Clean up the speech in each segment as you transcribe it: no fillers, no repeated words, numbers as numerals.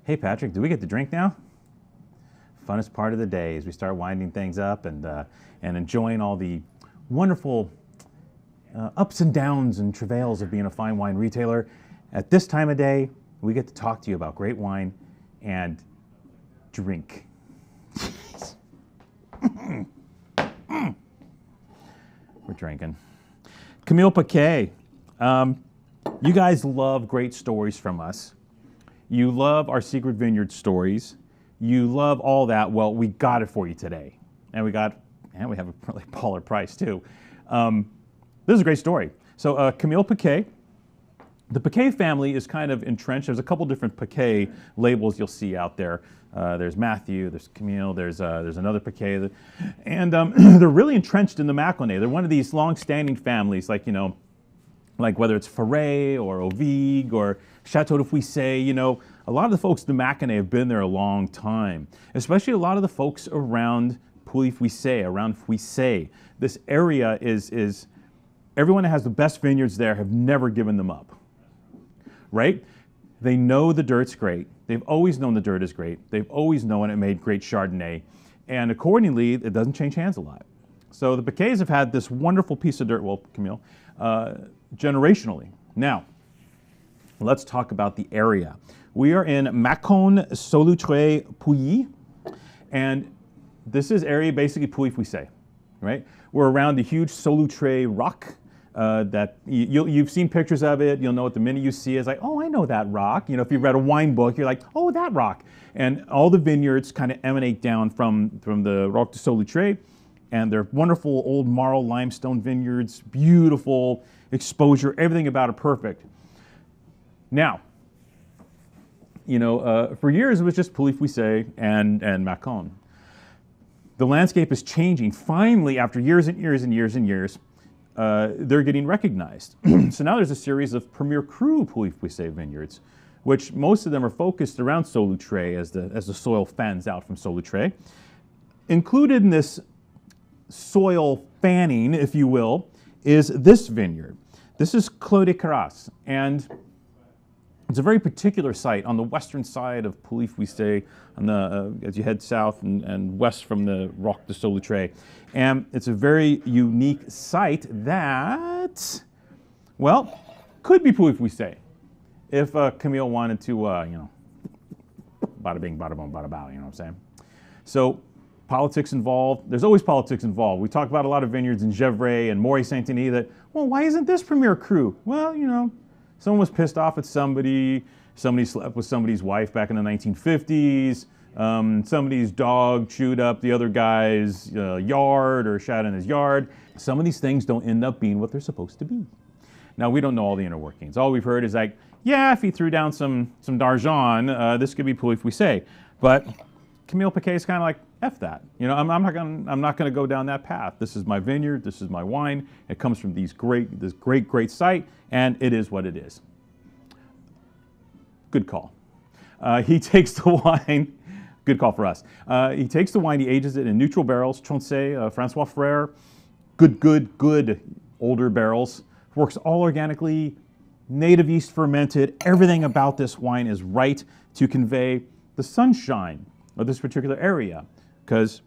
Hey Patrick, do we get to drink now? Funnest part of the day as we start winding things up and enjoying all the wonderful ups and downs and travails of being a fine wine retailer. At this time of day, we get to talk to you about great wine and drink. We're drinking. Camille, Paquet. You guys love great stories from us. You love our secret vineyard stories. You love all that. Well, we got it for you today. And we have a really baller price too. This is a great story. So Camille Paquet. The Paquet family is kind of entrenched. There's a couple different Paquet labels you'll see out there. There's Matthew, there's Camille, there's another Paquet. And they're really entrenched in the Macon-Solutré. They're one of these long-standing families, like whether it's Ferret or Ovig or Chateau de Fouissé, a lot of the folks in the Macon-Solutré have been there a long time, especially a lot of the folks around Pouilly-Fouissé, around Fouissé. This area is everyone that has the best vineyards there have never given them up, right? They know the dirt's great. They've always known the dirt is great. They've always known it made great Chardonnay. And accordingly, it doesn't change hands a lot. So the Paquets have had this wonderful piece of dirt, well, Camille, generationally. Now, let's talk about the area. We are in Macon-Solutré-Pouilly, and this is area basically Pouilly-Fouissé, right? We're around the huge Solutré rock that you've seen pictures of it. You'll know it the minute you see it. It's like, oh, I know that rock. If you've read a wine book, you're like, oh, that rock. And all the vineyards kind of emanate down from the Roc de Solutré, and they're wonderful old marl limestone vineyards, beautiful exposure, everything about it perfect. Now, for years it was just Pouilly-Fouissé and Macon. The landscape is changing. Finally, after years and years and years and years, they're getting recognized. So now there's a series of Premier Cru Pouilly-Fouissé vineyards, which most of them are focused around Solutré as the soil fans out from Solutré. Included in this soil fanning, if you will, is this vineyard. This is Clos de Carras, and it's a very particular site on the western side of Pouilly-Fouissé, as you head south and west from the Roc de Solutré. And it's a very unique site that, well, could be Pouilly-Fouissé if Camille wanted to, bada bing, bada boom, bada bow, you know what I'm saying? So politics involved. There's always politics involved. We talk about a lot of vineyards in Gevrey and Morey Saint-Denis that, well, why isn't this Premier Cru? Well, someone was pissed off at somebody slept with somebody's wife back in the 1950s, somebody's dog chewed up the other guy's yard or shat in his yard. Some of these things don't end up being what they're supposed to be. Now, we don't know all the inner workings. All we've heard is like, yeah, if he threw down some d'argent, this could be Pouilly-Fouissé. But Camille Paquet is kind of like, F that. I'm not gonna go down that path. This is my vineyard, this is my wine. It comes from this great site, and it is what it is. Good call. He takes the wine, good call for us. He takes the wine, he ages it in neutral barrels, Tronchet, Francois Frère, good older barrels. Works all organically, native yeast fermented. Everything about this wine is right to convey the sunshine of this particular area. Because,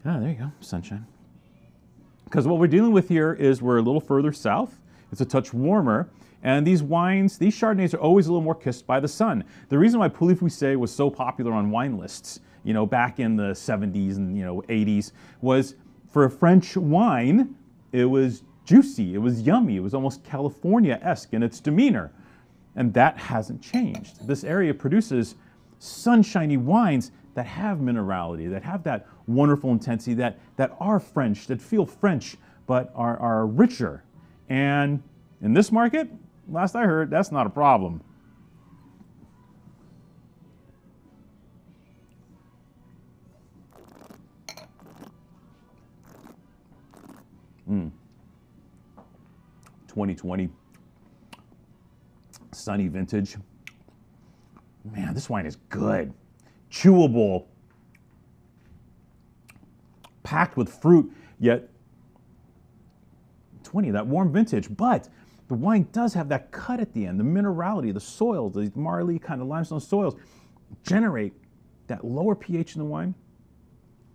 there you go, sunshine. Because what we're dealing with here is we're a little further south. It's a touch warmer. And these wines, these Chardonnays are always a little more kissed by the sun. The reason why Pouilly-Fouissé was so popular on wine lists, back in the 70s and, 80s, was for a French wine, it was juicy, it was yummy, it was almost California-esque in its demeanor. And that hasn't changed. This area produces sunshiny wines that have minerality, that have that wonderful intensity, that are French, that feel French, but are richer. And in this market, last I heard, that's not a problem. Mm. 2020, sunny vintage. Man, this wine is good. Chewable, packed with fruit, yet 20, that warm vintage. But the wine does have that cut at the end. The minerality, the soils, the marly kind of limestone soils generate that lower pH in the wine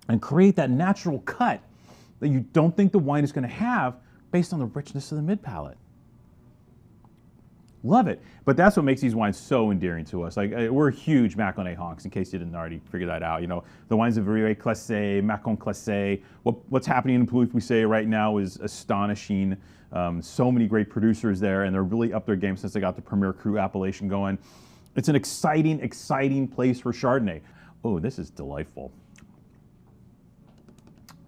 and create that natural cut that you don't think the wine is going to have based on the richness of the mid palate. Love it. But that's what makes these wines so endearing to us. Like, we're huge Macon honks, in case you didn't already figure that out. You know, the wines of Viognier Classé, Macon Classé. What's happening in Pouilly right now is astonishing. So many great producers there, and they're really up their game since they got the Premier Cru appellation going. It's an exciting, exciting place for Chardonnay. Oh, this is delightful.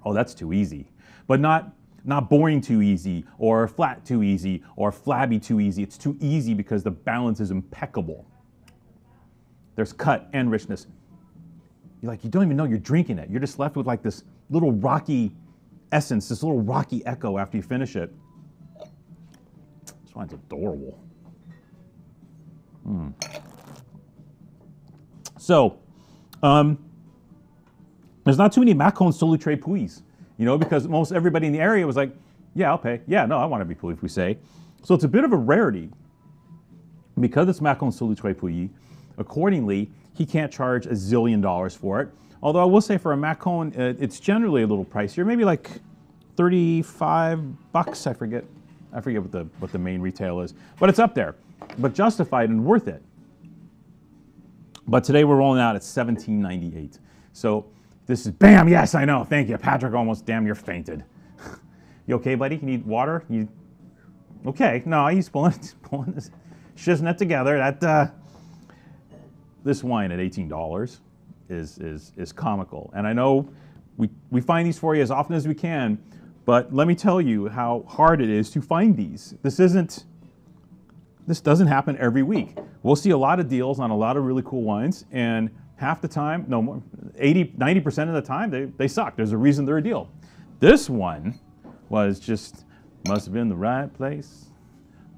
Oh, that's too easy. But not boring too easy, or flat too easy, or flabby too easy. It's too easy because the balance is impeccable. There's cut and richness. You don't even know you're drinking it. You're just left with like this little rocky essence, this little rocky echo after you finish it. This wine's adorable. So, there's not too many Macon-Solutré-Pouillys, you know, because most everybody in the area was like, yeah, I'll pay. Yeah, no, I want to be Pouilly. So it's a bit of a rarity. Because it's Macon-Solutré-Pouilly, accordingly, he can't charge $1 zillion for it. Although I will say for a Macon, it's generally a little pricier, maybe like $35. I forget what the main retail is, but it's up there, but justified and worth it. But today we're rolling out at $17.98. So this is, bam, yes, I know, thank you. Patrick almost damn near fainted. You okay, buddy? You need water? Okay, no, he's pulling this shiznit together. This wine at $18 is comical. And I know we find these for you as often as we can, but let me tell you how hard it is to find these. This doesn't happen every week. We'll see a lot of deals on a lot of really cool wines, and half the time, no more, 90% of the time, they suck. There's a reason they're a deal. This one was just, must have been the right place,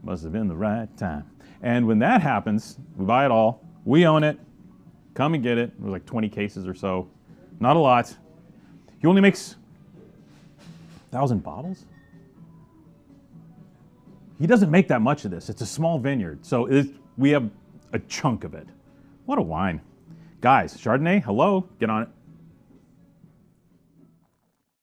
must have been the right time. And when that happens, we buy it all, we own it, come and get it. It was like 20 cases or so, not a lot. He only makes 1,000 bottles? He doesn't make that much of this. It's a small vineyard, so we have a chunk of it. What a wine. Guys, Chardonnay, hello, get on it.